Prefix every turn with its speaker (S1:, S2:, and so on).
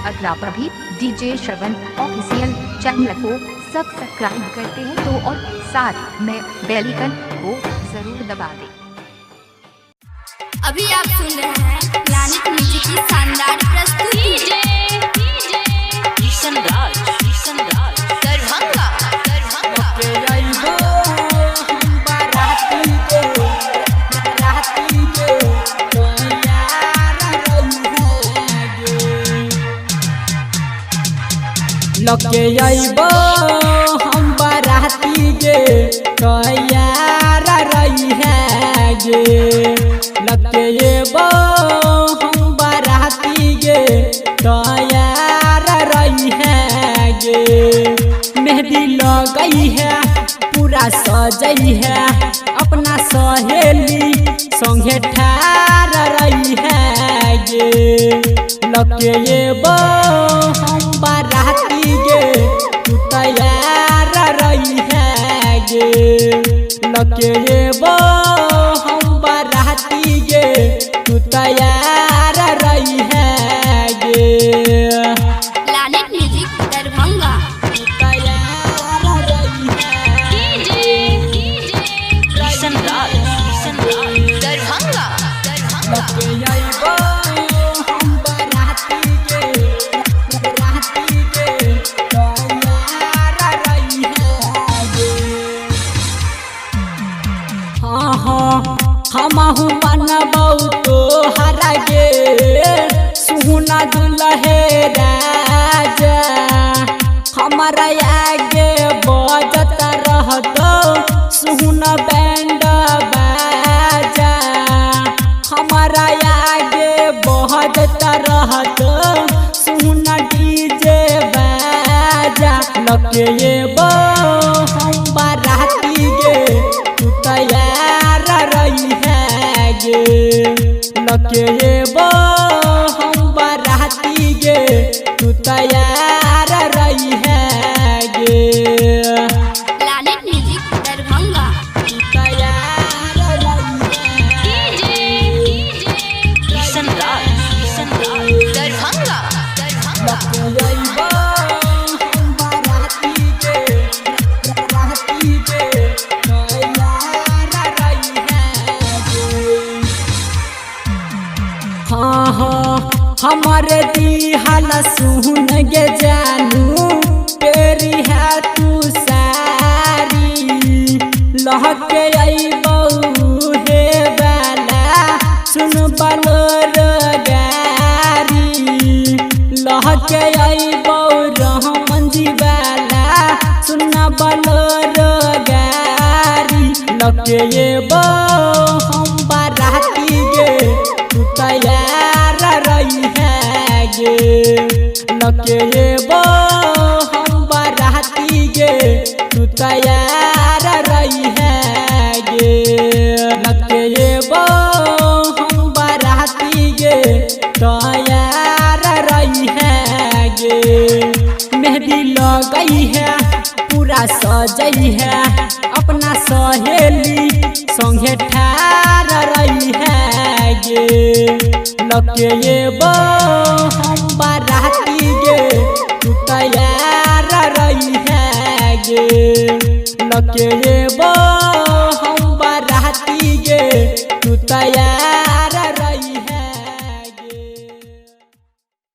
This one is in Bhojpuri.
S1: अगर आप अभी डीजे श्रवण ऑफिशियल चैनल को सब्सक्राइब करते हैं तो और साथ में बेल आइकन को जरूर दबा दें।
S2: अभी आप सुन रहे हैं प्लानिट म्यूजिक की शानदार प्रस्तुति दरभंगा।
S3: लके अइबो हम बाराती गे तैयार रही है गे। लके अइबो हम बाराती गे तैयार रही है गे। मेहंदी लगई है पूरा सजई है अपना सहेली संगे ठार रही है गे। लके अइबो हम बाराती गे तू तैयार रही है गे। लके अइबो हम बाराती गे तू तैयार रही है गे।
S2: Planet music Darbhanga.
S3: तू तैयार रही है
S2: दरभंगा।
S3: लके अइबो हम बाराती गे तैयार रही है गे। हाँ हमहु मनबौ तोहरा गे सुना दुल्हे राजा। हमारा आगे बजत रहतो सुना बैंड बाजा। हमारा आगे बजत रहतो सुना डीजे बाजा। लके अइबो हम बाराती गे तू तैयार रही है गे। लके अइबो हम बाराती गे तू तैयार रही है गे।
S2: Planet music Darbhanga.
S3: तू तैयार रही है
S2: दरभंगा।
S3: लके अइबो हम बाराती गे तैयार रही है गे। हाँ हमारे दिहाल सुन गे जानू तेरी है तू सारी। लहके अइबो हे बाला सुन बलोर गारी। लहके अइबो रहमन जी बाला सुन बलोर गारी। लके अइबो हम बाराती गे तू तैयार रही है गे। लके अइबो हम बाराती गे तू तैयार रही है गे। लके अइबो हम बाराती गे तैयार रही है गे। मेहंदी लगई है पूरा सजई है अपना सहेली संगे ठार रही है गे। लके अइबो हम बाराती गे तू तैयार रही है गे। लके अइबो हम बाराती गे तू तैयार